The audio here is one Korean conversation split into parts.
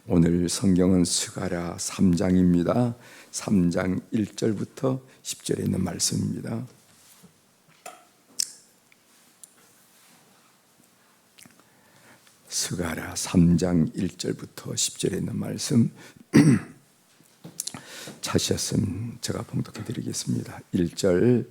오늘 성경은 스가랴 3장입니다. 3장 1절부터 10절에 있는 말씀입니다. 스가랴 3장 1절부터 10절에 있는 말씀 찾으셨으면 제가 봉독해 드리겠습니다. 1절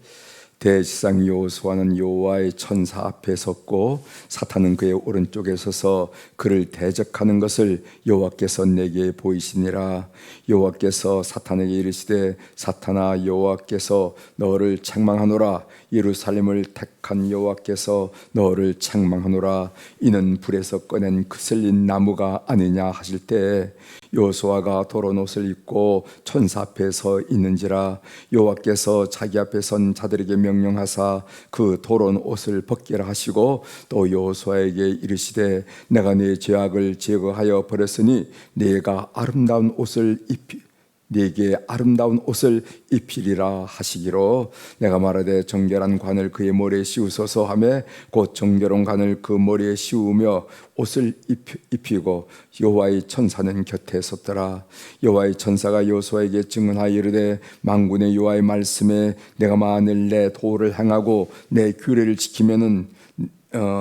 대지상 여호수아는 여호와의 천사 앞에 섰고 사탄은 그의 오른쪽에 서서 그를 대적하는 것을 여호와께서 내게 보이시니라. 여호와께서 사탄에게 이르시되 사탄아, 여호와께서 너를 책망하노라. 예루살렘을 택한 여호와께서 너를 책망하노라. 이는 불에서 꺼낸 그슬린 나무가 아니냐 하실 때 여호수아가 도른 옷을 입고 천사 앞에 서 있는지라. 여호와께서 자기 앞에 선 자들에게 명령하사 그 도른 옷을 벗기라 하시고 또 여호수아에게 이르시되 내가 네 죄악을 제거하여 버렸으니 네게 아름다운 옷을 입히리라 하시기로 내가 말하되 정결한 관을 그의 머리에 씌우소서 하매 곧 정결한 관을 그 머리에 씌우며 옷을 입히고 여호와의 천사는 곁에 섰더라. 여호와의 천사가 여호수아에게 증언하여 이르되 만군의 여호와의 말씀에 내가 만일 내 도를 행하고 내 규례를 지키면은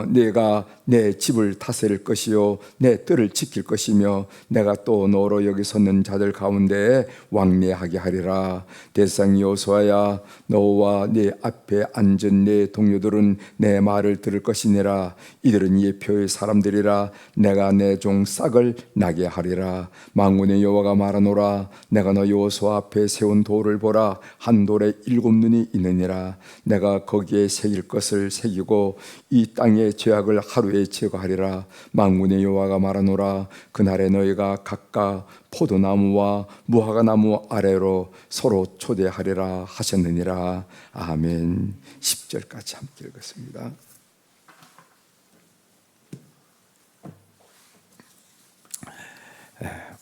내가 내 집을 다스릴 것이요 내 뜰을 지킬 것이며 내가 또 너로 여기 섰는 자들 가운데에 왕래하게 하리라. 대상 여호수아야, 너와 네 앞에 앉은 네 동료들은 내 말을 들을 것이니라. 이들은 예표의 사람들이라. 내가 내 종 싹을 나게 하리라. 만군의 여호와가 말하노라. 내가 너 여호수아 앞에 세운 돌을 보라. 한 돌에 7눈이 있느니라. 내가 거기에 새길 것을 새기고 이 땅의 죄악을 하루에 제거하리라. 만군의 여호와가 말하노라. 그날에 너희가 각각 포도나무와 무화과나무 아래로 서로 초대하리라 하셨느니라. 아멘. 10절까지 함께 읽겠습니다.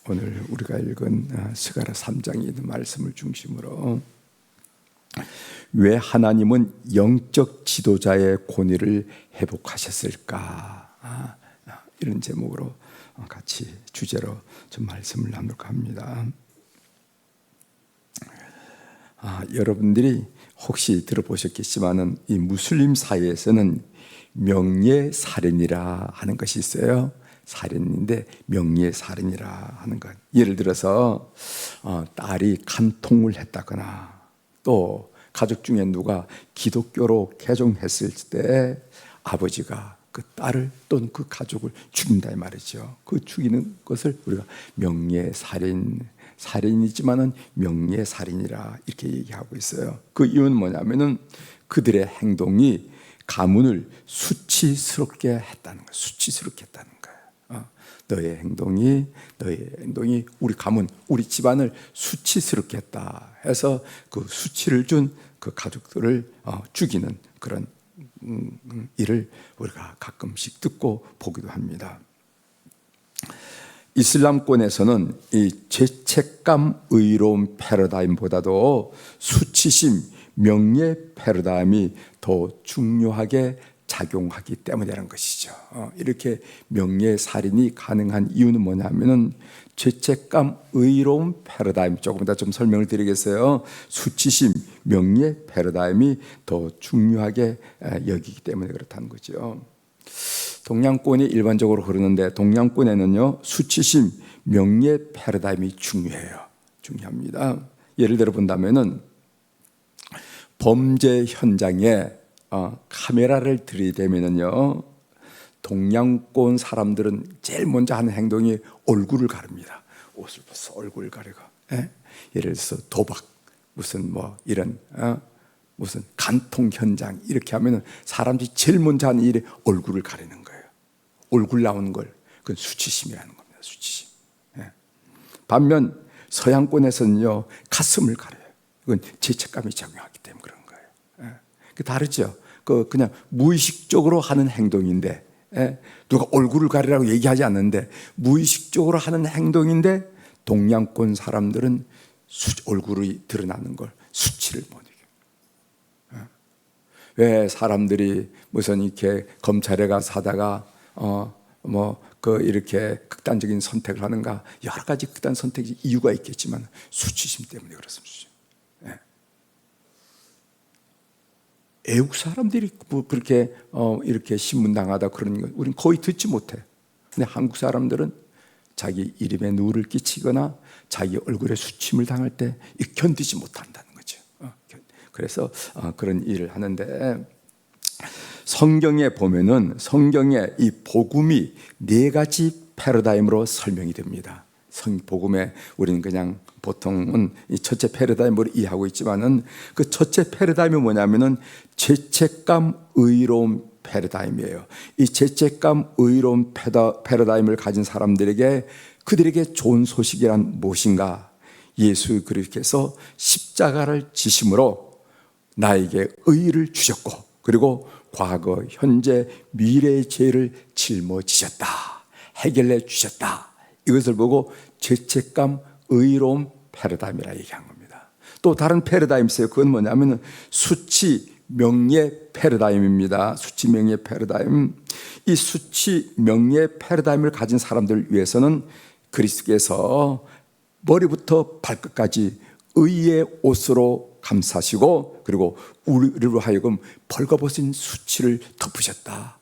오늘 우리가 읽은 스가랴 3장에 있는 말씀을 중심으로 왜 하나님은 영적 지도자의 권위를 회복하셨을까? 이런 제목으로 같이 주제로 좀 말씀을 나눌까 합니다. 여러분들이 혹시 들어보셨겠지만은 이 무슬림 사회에서는 명예살인이라 하는 것이 있어요. 살인인데 명예살인이라 하는 것. 예를 들어서 딸이 간통을 했다거나 또 가족 중에 누가 기독교로 개종했을 때 아버지가 그 딸을 또는 그 가족을 죽인다 이 말이죠. 그 죽이는 것을 우리가 살인이지만은 명예살인이라 이렇게 얘기하고 있어요. 그 이유는 뭐냐면은 그들의 행동이 가문을 수치스럽게 했다는 거예요. 수치스럽게 했다는 거예요. 너의 행동이 우리 가문, 우리 집안을 수치스럽게 했다 해서 그 수치를 준 그 가족들을 죽이는 그런 일을 우리가 가끔씩 듣고 보기도 합니다. 이슬람권에서는 이 죄책감 의로움 패러다임보다도 수치심 명예 패러다임이 더 중요하게 작용하기 때문이라는 것이죠. 이렇게 명예살인이 가능한 이유는 뭐냐면은 죄책감 의로움 패러다임, 조금 더 좀 설명을 드리겠어요. 수치심 명예 패러다임이 더 중요하게 여기기 때문에 그렇다는 거죠. 동양권이 일반적으로 흐르는데 동양권에는요 수치심 명예 패러다임이 중요합니다. 예를 들어 본다면은 범죄 현장에 카메라를 들이대면은요 동양권 사람들은 제일 먼저 하는 행동이 얼굴을 가립니다. 옷을 벗어 얼굴을 가리고, 예를 들어서 도박, 무슨 이런 무슨 간통 현장 이렇게 하면은 사람들이 제일 먼저 하는 일이 얼굴을 가리는 거예요. 얼굴 나오는 걸 그건 수치심이라는 겁니다. 수치심. 반면 서양권에서는요 가슴을 가려요. 이건 죄책감이 작용하기 때문에 그런 거예요. 그 다르죠. 그냥 무의식적으로 하는 행동인데 누가 얼굴을 가리라고 얘기하지 않는데 무의식적으로 하는 행동인데 동양권 사람들은 얼굴이 드러나는 걸 수치를 못 이겨요. 왜 사람들이 무슨 이렇게 검찰에 가서 하다가 이렇게 극단적인 선택을 하는가? 여러 가지 극단 선택이 이유가 있겠지만 수치심 때문에 그렇습니다. 예. 애국 사람들이 그렇게 이렇게 신문당하다 그러는 거 우리는 거의 듣지 못해. 근데 한국 사람들은 자기 이름에 누를 끼치거나 자기 얼굴에 수침을 당할 때 견디지 못한다는 거죠. 그래서 그런 일을 하는데, 성경에 보면은 성경에 이 복음이 네 가지 패러다임으로 설명이 됩니다. 복음에 우리는 그냥 보통은 이 첫째 패러다임으로 이해하고 있지만은 그 첫째 패러다임이 뭐냐면은 죄책감, 의로움 패러다임이에요. 이 죄책감, 의로움 패러다임을 가진 사람들에게 그들에게 좋은 소식이란 무엇인가? 예수 그리스도께서 십자가를 지심으로 나에게 의를 주셨고, 그리고 과거, 현재, 미래의 죄를 짊어지셨다, 해결해 주셨다. 이것을 보고 죄책감, 의로움 패러다임이라 얘기한 겁니다. 또 다른 패러다임이 있어요. 그건 뭐냐면 수치, 명예 패러다임입니다. 수치, 명예 패러다임. 이 수치, 명예 패러다임을 가진 사람들을 위해서는 그리스도께서 머리부터 발끝까지 의의 옷으로 감싸시고, 그리고 우리로 하여금 벌거벗은 수치를 덮으셨다.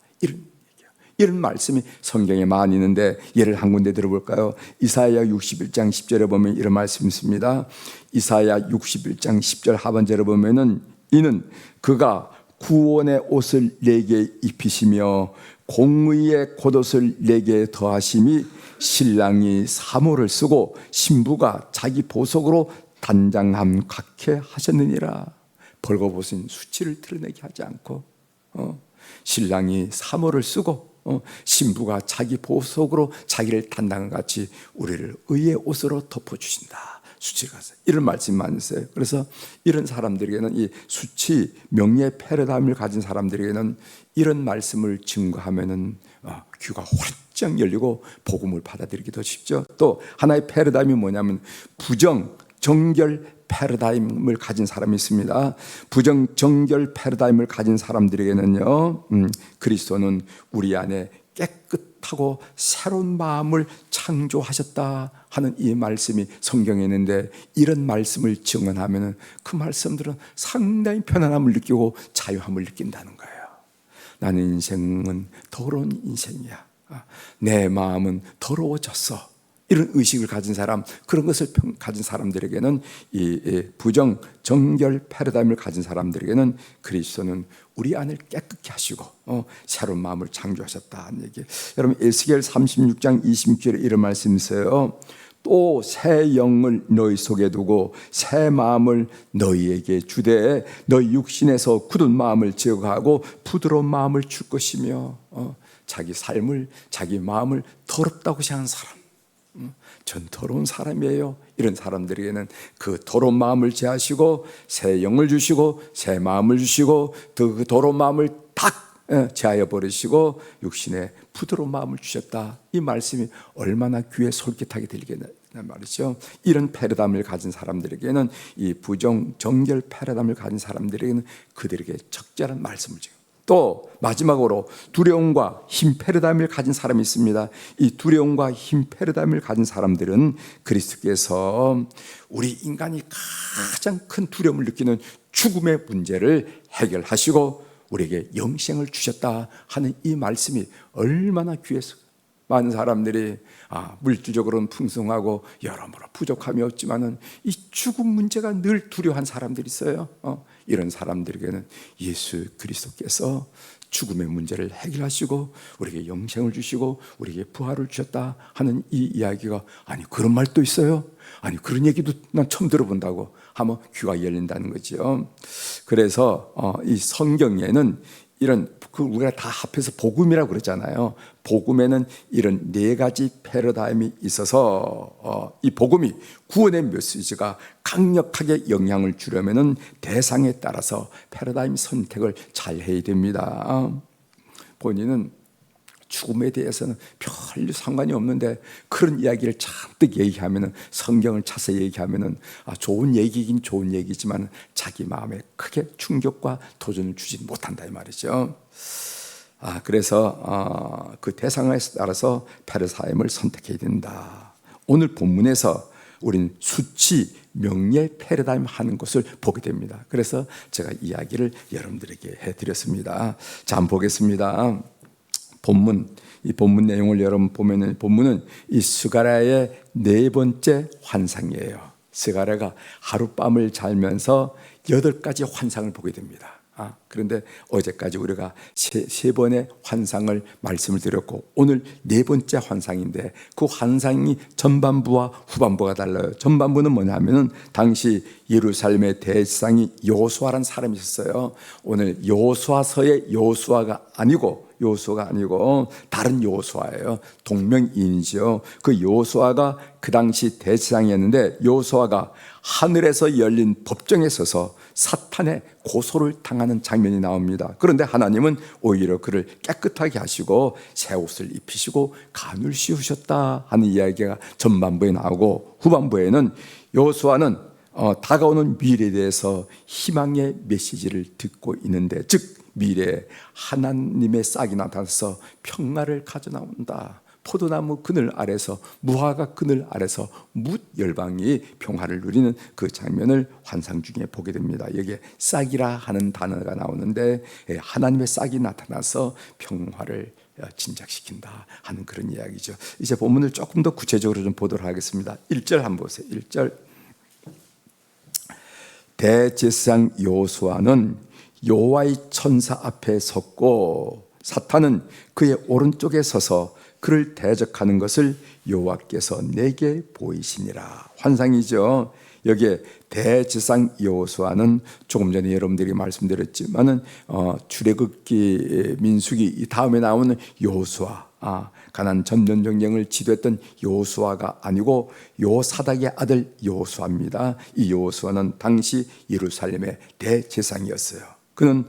이런 말씀이 성경에 많이 있는데 예를 한 군데 들어볼까요? 이사야 61장 10절에 보면 이런 말씀이 있습니다. 이사야 61장 10절 하반절에 보면은 이는 그가 구원의 옷을 내게 입히시며 공의의 겉옷을 내게 더하심이 신랑이 사모를 쓰고 신부가 자기 보석으로 단장함 갖게 하셨느니라. 벌거벗은 수치를 드러내게 하지 않고 신랑이 사모를 쓰고 신부가 자기 보석으로 자기를 단장한 같이 우리를 의의 옷으로 덮어주신다. 수치가 이런 말씀이 많이 있어요. 그래서 이런 사람들에게는 이 수치, 명예 패러다임을 가진 사람들에게는 이런 말씀을 증거하면은 귀가 활짝 열리고 복음을 받아들이기 더 쉽죠. 또 하나의 패러다임이 뭐냐면 부정, 정결 패러다임을 가진 사람이 있습니다. 부정, 정결 패러다임을 가진 사람들에게는요, 그리스도는 우리 안에 깨끗하고 새로운 마음을 창조하셨다 하는 이 말씀이 성경에 있는데, 이런 말씀을 증언하면 그 말씀들은 상당히 편안함을 느끼고 자유함을 느낀다는 거예요. 나는 인생은 더러운 인생이야. 내 마음은 더러워졌어. 이런 의식을 가진 사람, 그런 것을 가진 사람들에게는 이 부정, 정결 패러다임을 가진 사람들에게는 그리스도는 우리 안을 깨끗게 하시고 새로운 마음을 창조하셨다는 얘기. 여러분 에스겔 36장 26절에 이런 말씀이 있어요. 또 새 영을 너희 속에 두고 새 마음을 너희에게 주되 너희 육신에서 굳은 마음을 제거하고 부드러운 마음을 줄 것이며, 자기 삶을, 자기 마음을 더럽다고 생각하는 사람, 전 더러운 사람이에요. 이런 사람들에게는 그 더러운 마음을 제하시고 새 영을 주시고 새 마음을 주시고 그 더러운 마음을 탁 제하여 버리시고 육신에 부드러운 마음을 주셨다. 이 말씀이 얼마나 귀에 솔깃하게 들리겠냐 말이죠. 이런 패러다임을 가진 사람들에게는, 이 부정 정결 패러다임을 가진 사람들에게는 그들에게 적절한 말씀을 주고, 또 마지막으로 두려움과 힘 패러다임을 가진 사람이 있습니다. 이 두려움과 힘 패러다임을 가진 사람들은 그리스도께서 우리 인간이 가장 큰 두려움을 느끼는 죽음의 문제를 해결하시고 우리에게 영생을 주셨다 하는 이 말씀이 얼마나 귀해서, 많은 사람들이 물질적으로는 풍성하고 여러모로 부족함이 없지만은 이 죽음 문제가 늘 두려워한 사람들이 있어요. 이런 사람들에게는 예수 그리스도께서 죽음의 문제를 해결하시고 우리에게 영생을 주시고 우리에게 부활을 주셨다 하는 이 이야기가, 아니 그런 말도 있어요? 아니 그런 얘기도 난 처음 들어본다고 하면 귀가 열린다는 거죠. 그래서 이 성경에는 이런 우리가 다 합해서 복음이라고 그러잖아요. 복음에는 이런 네 가지 패러다임이 있어서 이 복음이 구원의 메시지가 강력하게 영향을 주려면은 대상에 따라서 패러다임 선택을 잘 해야 됩니다. 본인은 죽음에 대해서는 별로 상관이 없는데 그런 이야기를 잔뜩 얘기하면은, 성경을 찾아서 얘기하면은 좋은 얘기긴 좋은 얘기지만 자기 마음에 크게 충격과 도전을 주지 못한다 이 말이죠. 그래서 그 대상에 따라서 페르사임을 선택해야 된다. 오늘 본문에서 우린 수치, 명예, 패러다임 하는 것을 보게 됩니다. 그래서 제가 이야기를 여러분들에게 해드렸습니다. 자, 한번 보겠습니다. 이 본문 내용을 여러분 보면은, 본문은 이 스가랴의 네 번째 환상이에요. 스가랴가 하룻밤을 자면서 8가지 환상을 보게 됩니다. 그런데 어제까지 우리가 세 번의 환상을 말씀을 드렸고, 오늘 네 번째 환상인데, 그 환상이 전반부와 후반부가 달라요. 전반부는 뭐냐면은 당시 예루살렘의 대지상이 여호수아라는 사람이 있었어요. 오늘 여호수아서의 여호수아가 아니고 다른 여호수아예요. 동명이인이죠. 그 여호수아가 그 당시 대지상이었는데, 여호수아가 하늘에서 열린 법정에 서서 사탄의 고소를 당하는 장면이 나옵니다. 그런데 하나님은 오히려 그를 깨끗하게 하시고 새 옷을 입히시고 간을 씌우셨다 하는 이야기가 전반부에 나오고, 후반부에는 여호수아는 다가오는 미래에 대해서 희망의 메시지를 듣고 있는데, 즉 미래에 하나님의 싹이 나타나서 평화를 가져 나온다. 포도나무 그늘 아래서, 무화과 그늘 아래서 뭇 열방이 평화를 누리는 그 장면을 환상 중에 보게 됩니다. 여기에 싹이라 하는 단어가 나오는데, 하나님의 싹이 나타나서 평화를 진작시킨다 하는 그런 이야기죠. 이제 본문을 조금 더 구체적으로 좀 보도록 하겠습니다. 1절 한번 보세요. 1절. 대제사장 여호수아는 여호와의 천사 앞에 섰고 사탄은 그의 오른쪽에 서서 그를 대적하는 것을 여호와께서 내게 보이시니라. 환상이죠. 여기에 대제사장 여호수아는 조금 전에 여러분들이 말씀드렸지만은 출애굽기, 민수기 이 다음에 나오는 여호수아, 가나안 전면 전쟁을 지도했던 여호수아가 아니고 요사닥의 아들 여호수아입니다. 이 여호수아는 당시 예루살렘의 대제사장이었어요. 그는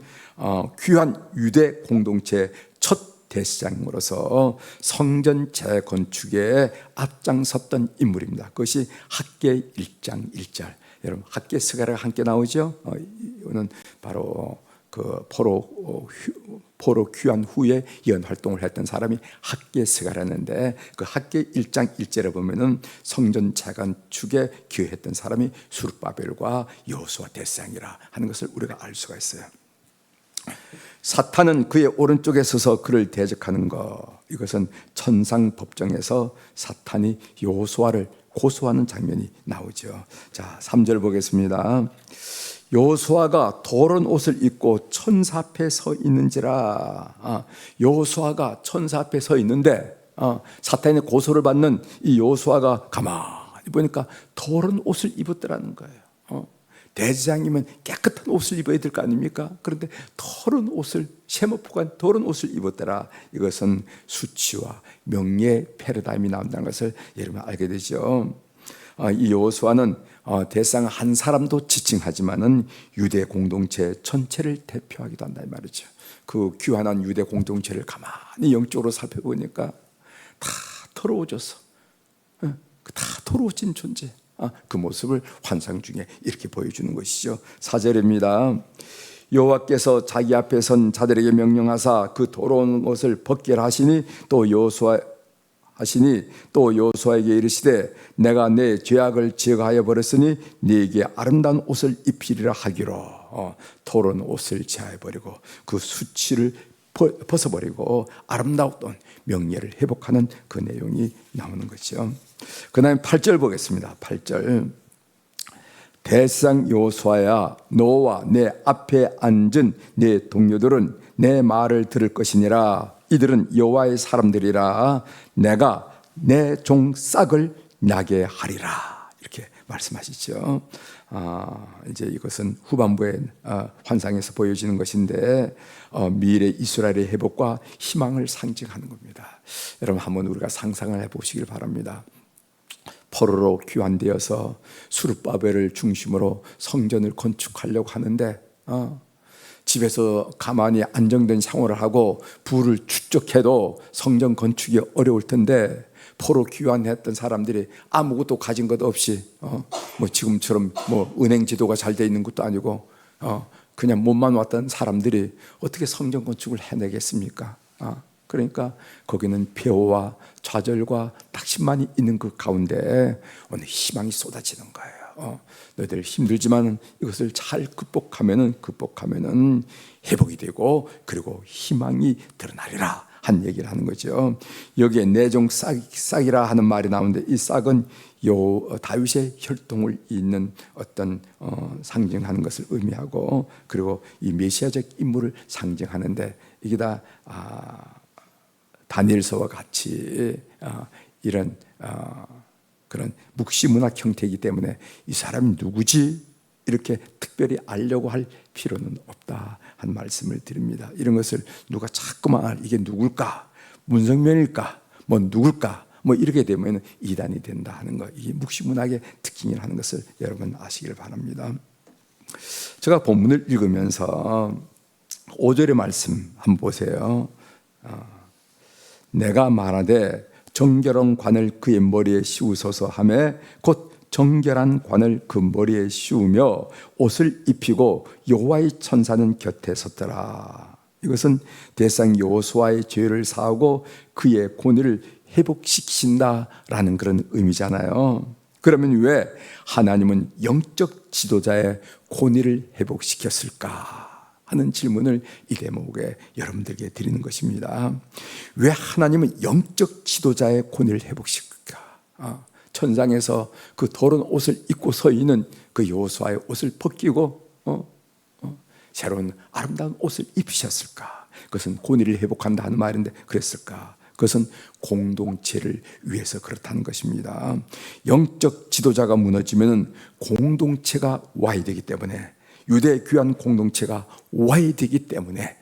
귀한 유대 공동체의 첫 대제사장으로서 성전 재건축에 앞장섰던 인물입니다. 그것이 학계 1장 1절. 여러분 학계 스가랴가 함께 나오죠. 이거는 바로 그 포로 귀환 후에 이런 활동을 했던 사람이 학계 스가랴인데, 그 학계 1장 1절에 보면은 성전 재건축에 기여했던 사람이 수르바벨과 여호수아 대제사장이라 하는 것을 우리가 알 수가 있어요. 사탄은 그의 오른쪽에 서서 그를 대적하는 것, 이것은 천상 법정에서 사탄이 여호수아를 고소하는 장면이 나오죠. 자, 3절 보겠습니다. 여호수아가 더러운 옷을 입고 천사 앞에 서 있는지라. 여호수아가 천사 앞에 서 있는데 사탄의 고소를 받는 이 여호수아가 가만히 보니까 더러운 옷을 입었더라는 거예요. 대제사장이면 깨끗한 옷을 입어야 될 거 아닙니까? 그런데 더러운 옷을, 세모포간 더러운 옷을 입었더라. 이것은 수치와 명예 패러다임이 나온다는 것을 여러분 알게 되죠. 이 여호수아는 대상 한 사람도 지칭하지만은 유대 공동체 전체를 대표하기도 한다 이 말이죠. 그 귀환한 유대 공동체를 가만히 영적으로 살펴보니까 다 더러워졌어. 다 더러워진 존재. 그 모습을 환상 중에 이렇게 보여주는 것이죠. 4절입니다. 여호와께서 자기 앞에 선 자들에게 명령하사 그 더러운 옷을 벗게 하시니 또 여호수아에게 이르시되 내가 내 죄악을 제거하여 버렸으니 네게 아름다운 옷을 입히리라 하기로. 더러운 옷을 제하여 버리고 그 수치를 벗어버리고 아름다웠던 명예를 회복하는 그 내용이 나오는 거죠. 그 다음에 8절 보겠습니다. 8절. 대제사장 여호수아야, 너와 내 앞에 앉은 내 동료들은 내 말을 들을 것이니라. 이들은 여호와의 사람들이라. 내가 내 종 싹을 나게 하리라. 이렇게 말씀하시죠. 이제 이것은 후반부의 환상에서 보여지는 것인데, 미래 이스라엘의 회복과 희망을 상징하는 겁니다. 여러분 한번 우리가 상상을 해보시길 바랍니다. 포로로 귀환되어서 수르바벨을 중심으로 성전을 건축하려고 하는데, 집에서 가만히 안정된 생활을 하고 부를 축적해도 성전 건축이 어려울 텐데, 포로 귀환했던 사람들이 아무것도 가진 것 없이 뭐 지금처럼 뭐 은행 지도가 잘 돼 있는 것도 아니고 그냥 몸만 왔던 사람들이 어떻게 성전 건축을 해내겠습니까? 그러니까 거기는 폐허와 좌절과 낙심만이 있는 그 가운데 오늘 희망이 쏟아지는 거예요. 너희들 힘들지만 이것을 잘 극복하면은 회복이 되고 그리고 희망이 드러나리라 한 얘기를 하는 거죠. 여기에 내종 싹이라 하는 말이 나오는데 이 싹은 다윗의 혈통을 잇는 어떤 상징하는 것을 의미하고 그리고 이 메시아적 인물을 상징하는데 이게 다 다니엘서와 같이 이런 그런 묵시문학 형태이기 때문에 이 사람이 누구지? 이렇게 특별히 알려고 할 필요는 없다 한 말씀을 드립니다. 이런 것을 누가 자꾸만 이게 누굴까? 문성면일까? 뭐 누굴까? 뭐 이렇게 되면 이단이 된다 하는 거, 이게 묵시문학의 특징이라는 것을 여러분 아시길 바랍니다. 제가 본문을 읽으면서 5절의 말씀 한번 보세요. 내가 말하되 정결한 관을 그의 머리에 씌우소서 하매 곧 정결한 관을 그 머리에 씌우며 옷을 입히고 여호와의 천사는 곁에 섰더라. 이것은 대상 여호수아의 죄를 사하고 그의 권위를 회복시킨다라는 그런 의미잖아요. 그러면 왜 하나님은 영적 지도자의 권위를 회복시켰을까 하는 질문을 이 대목에 여러분들에게 드리는 것입니다. 왜 하나님은 영적 지도자의 권위를 회복시킬까? 천상에서 그 더러운 옷을 입고 서 있는 그 여호수아의 옷을 벗기고 새로운 아름다운 옷을 입히셨을까? 그것은 권위를 회복한다 하는 말인데 그랬을까? 그것은 공동체를 위해서 그렇다는 것입니다. 영적 지도자가 무너지면 공동체가 와야 되기 때문에, 유대 귀한 공동체가 와야 되기 때문에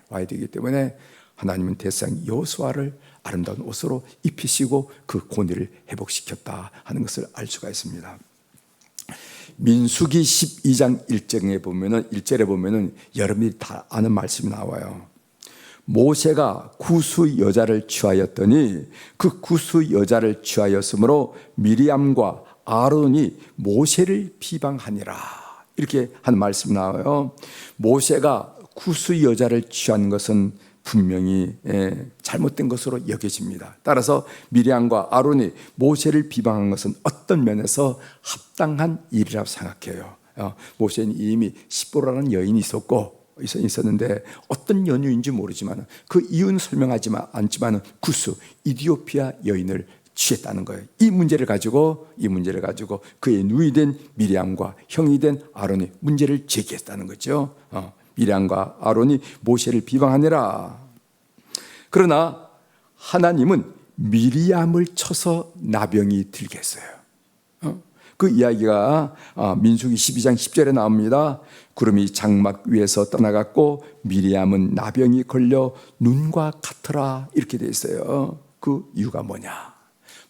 하나님은 대상 여호수아를 아름다운 옷으로 입히시고 그 권위를 회복시켰다 하는 것을 알 수가 있습니다. 민수기 12장 1절에 보면은 여러분이 다 아는 말씀이 나와요. 모세가 구스 여자를 취하였더니 그 구스 여자를 취하였으므로 미리암과 아론이 모세를 비방하니라. 이렇게 한 말씀이 나와요. 모세가 구스 여자를 취한 것은 분명히 잘못된 것으로 여겨집니다. 따라서 미리암과 아론이 모세를 비방한 것은 어떤 면에서 합당한 일이라고 생각해요. 모세는 이미 시보라는 여인이 있었는데 어떤 연유인지 모르지만 그 이유는 설명하지 않지만 구스 이디오피아 여인을 취했다는 거예요. 이 문제를 가지고 그의 누이 된 미리암과 형이 된 아론이 문제를 제기했다는 거죠. 미리암과 아론이 모세를 비방하니라. 그러나 하나님은 미리암을 쳐서 나병이 들게 했어요. 그 이야기가 민수기 12장 10절에 나옵니다. 구름이 장막 위에서 떠나갔고 미리암은 나병이 걸려 눈과 같으라 이렇게 돼 있어요. 그 이유가 뭐냐?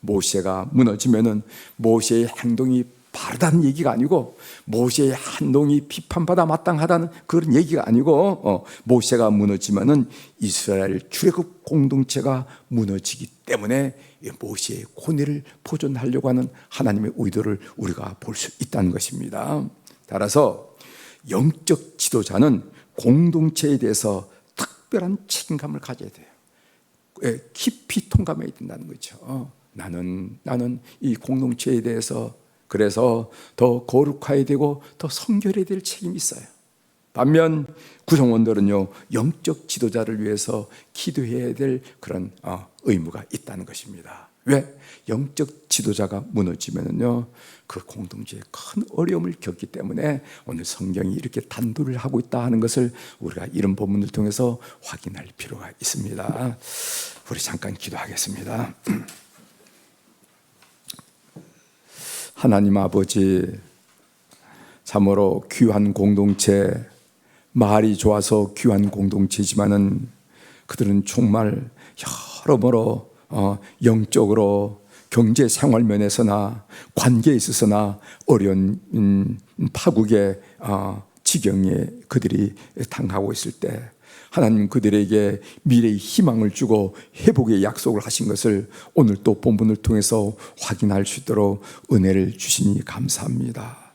모세가 무너지면은 모세의 행동이 바르다는 얘기가 아니고, 모세의 행동이 비판받아 마땅하다는 그런 얘기가 아니고, 모세가 무너지면은 이스라엘 출애굽 공동체가 무너지기 때문에 모세의 권위를 보존하려고 하는 하나님의 의도를 우리가 볼 수 있다는 것입니다. 따라서 영적 지도자는 공동체에 대해서 특별한 책임감을 가져야 돼요. 깊이 통감해야 된다는 거죠. 나는 이 공동체에 대해서 그래서 더 거룩해야 되고 더 성결해야 될 책임이 있어요. 반면 구성원들은요, 영적 지도자를 위해서 기도해야 될 그런 의무가 있다는 것입니다. 왜? 영적 지도자가 무너지면요, 그 공동체에 큰 어려움을 겪기 때문에 오늘 성경이 이렇게 단도를 하고 있다 하는 것을 우리가 이런 본문을 통해서 확인할 필요가 있습니다. 우리 잠깐 기도하겠습니다. 하나님 아버지, 참으로 귀한 공동체, 말이 좋아서 귀한 공동체지만은 그들은 정말 여러모로 영적으로 경제 생활 면에서나 관계에 있어서나 어려운 파국의 지경에 그들이 당하고 있을 때 하나님 그들에게 미래의 희망을 주고 회복의 약속을 하신 것을 오늘 또 본문을 통해서 확인할 수 있도록 은혜를 주시니 감사합니다.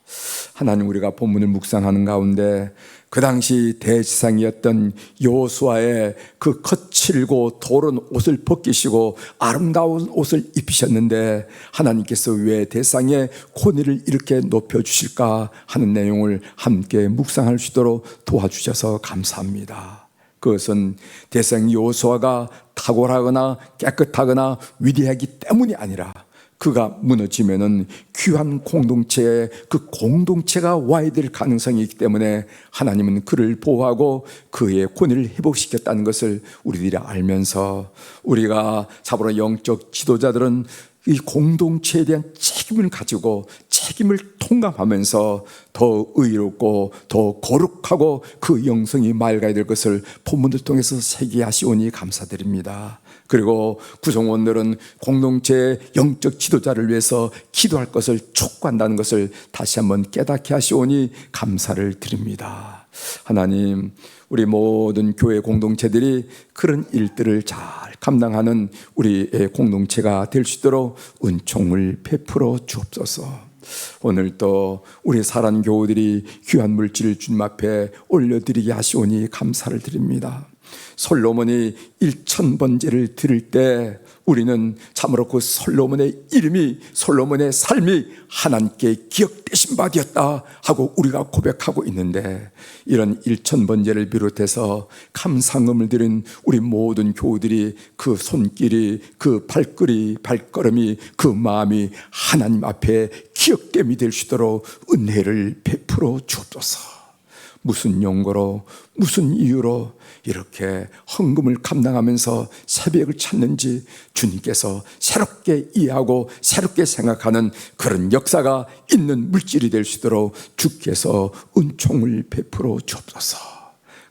하나님, 우리가 본문을 묵상하는 가운데 그 당시 대지상이었던 여호수아의 그 거칠고 더러운 옷을 벗기시고 아름다운 옷을 입히셨는데 하나님께서 왜 대상의 권위를 이렇게 높여주실까 하는 내용을 함께 묵상할 수 있도록 도와주셔서 감사합니다. 그것은 대상 여호수아가 탁월하거나 깨끗하거나 위대하기 때문이 아니라 그가 무너지면은 귀한 공동체에 그 공동체가 와야 될 가능성이 있기 때문에 하나님은 그를 보호하고 그의 권위를 회복시켰다는 것을 우리들이 알면서, 우리가 참으로 영적 지도자들은 이 공동체에 대한 책임을 가지고 책임을 통감하면서 더 의롭고 더 거룩하고 그 영성이 맑아야 될 것을 본문을 통해서 세계하시오니 감사드립니다. 그리고 구성원들은 공동체의 영적 지도자를 위해서 기도할 것을 촉구한다는 것을 다시 한번 깨닫게 하시오니 감사를 드립니다. 하나님, 우리 모든 교회 공동체들이 그런 일들을 잘 감당하는 우리의 공동체가 될 수 있도록 은총을 베풀어 주옵소서. 오늘 또 우리 사랑 교우들이 귀한 물질을 주님 앞에 올려드리게 하시오니 감사를 드립니다. 솔로몬이 1000번제를 드릴 때 우리는 참으로 그 솔로몬의 이름이, 솔로몬의 삶이 하나님께 기억되신 바 되었다 하고 우리가 고백하고 있는데, 이런 1000번제를 비롯해서 감상음을 드린 우리 모든 교우들이 그 손길이, 그 발걸음이, 그 마음이 하나님 앞에 기억됨이 될 수 있도록 은혜를 베풀어 주옵소서. 무슨 용거로, 무슨 이유로 이렇게 헌금을 감당하면서 새벽을 찾는지 주님께서 새롭게 이해하고 새롭게 생각하는 그런 역사가 있는 물질이 될 수 있도록 주께서 은총을 베풀어 주옵소서.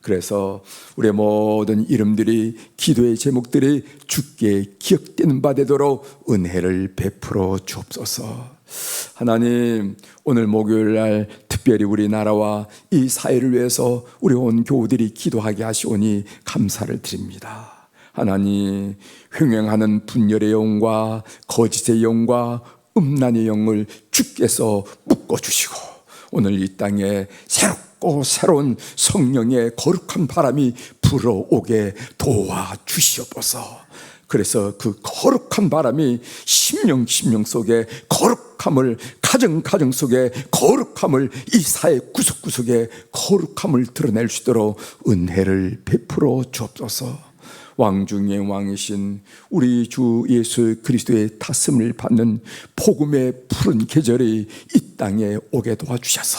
그래서 우리의 모든 이름들이, 기도의 제목들이 주께 기억되는 바 되도록 은혜를 베풀어 주옵소서. 하나님, 오늘 목요일 날 특별히 우리나라와 이 사회를 위해서 우리 온 교우들이 기도하게 하시오니 감사를 드립니다. 하나님, 횡행하는 분열의 영과 거짓의 영과 음란의 영을 주께서 묶어주시고 오늘 이 땅에 새롭고 새로운 성령의 거룩한 바람이 불어오게 도와주시옵소서. 그래서 그 거룩한 바람이 심령 속에 거룩함을, 가정 속에 거룩함을, 이 사회 구석구석에 거룩함을 드러낼 수 있도록 은혜를 베풀어 주옵소서. 왕 중에 왕이신 우리 주 예수 그리스도의 다스림을 받는 복음의 푸른 계절이 이 땅에 오게 도와주셔서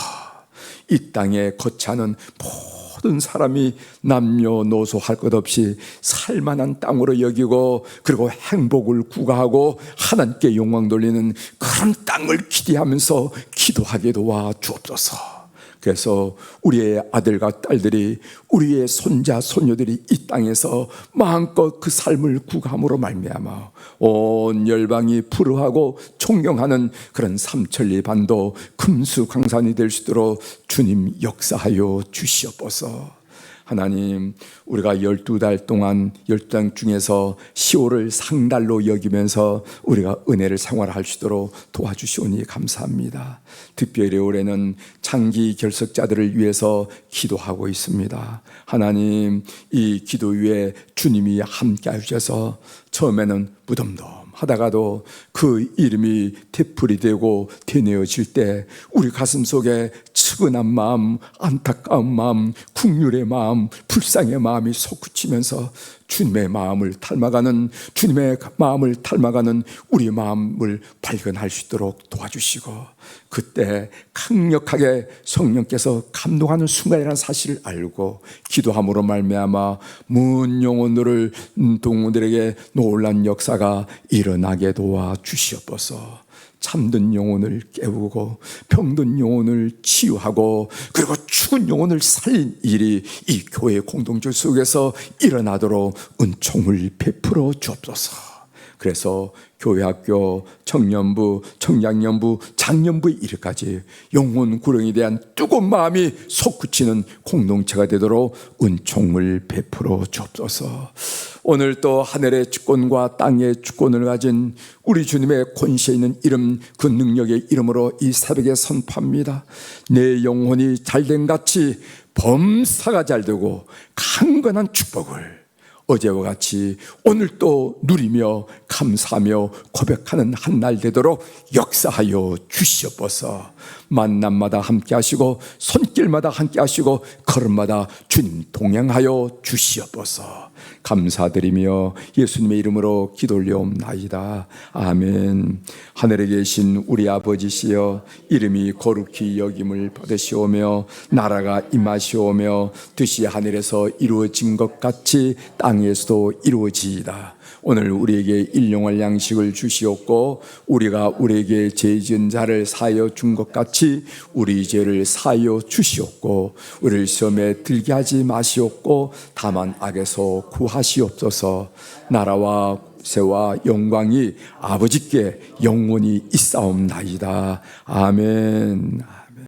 이 땅에 거처하는 모든 사람이 남녀노소 할 것 없이 살만한 땅으로 여기고, 그리고 행복을 구가하고 하나님께 영광 돌리는 그런 땅을 기대하면서 기도하게 도와 주옵소서. 그래서 우리의 아들과 딸들이, 우리의 손자 손녀들이 이 땅에서 마음껏 그 삶을 구감으로 말미암아 온 열방이 부러워하고 존경하는 그런 삼천리 반도 금수강산이 될 수 있도록 주님 역사하여 주시옵소서. 하나님, 우리가 12달 동안 12달 중에서 10월을 상달로 여기면서 우리가 은혜를 생활할 수 있도록 도와주시오니 감사합니다. 특별히 올해는 장기 결석자들을 위해서 기도하고 있습니다. 하나님, 이 기도 위에 주님이 함께 하셔서 처음에는 무덤덤하다가도 그 이름이 되풀이 되고 되뇌어질 때 우리 가슴 속에 측은한 마음, 안타까운 마음, 국률의 마음, 불쌍의 마음이 솟구치면서 주님의 마음을 닮아가는, 주님의 마음을 닮아가는 우리 마음을 발견할 수 있도록 도와주시고, 그때 강력하게 성령께서 감동하는 순간이라는 사실을 알고 기도함으로 말미암아 문 영혼들을 동무들에게 놀란 역사가 일어나게 도와 주시옵소서. 잠든 영혼을 깨우고 병든 영혼을 치유하고 그리고 죽은 영혼을 살린 일이 이 교회 공동체 속에서 일어나도록 은총을 베풀어 주옵소서. 그래서 교회학교, 청년부, 청장년부, 장년부에 이르까지 영혼 구령에 대한 뜨거운 마음이 솟구치는 공동체가 되도록 은총을 베풀어 주옵소서. 오늘 또 하늘의 주권과 땅의 주권을 가진 우리 주님의 권세에 있는 이름, 그 능력의 이름으로 이 새벽에 선포합니다. 내 영혼이 잘된 같이 범사가 잘되고 강건한 축복을 어제와 같이 오늘 또 누리며 감사하며 고백하는 한 날 되도록 역사하여 주시옵소서. 만남마다 함께 하시고 손길마다 함께 하시고 걸음마다 주님 동행하여 주시옵소서. 감사드리며 예수님의 이름으로 기도 올려옵나이다. 아멘. 하늘에 계신 우리 아버지시여, 이름이 거룩히 여김을 받으시오며 나라가 임하시오며 뜻이 하늘에서 이루어진 것 같이 땅에서도 이루어지이다. 오늘 우리에게 일용할 양식을 주시옵고 우리가 우리에게 죄 지은 자를 사하여 준 것 같이 우리 죄를 사하여 주시옵고 우리를 시험에 들게 하지 마시옵고 다만 악에서 구하시옵소서. 나라와 세와 영광이 아버지께 영원히 있사옵나이다. 아멘.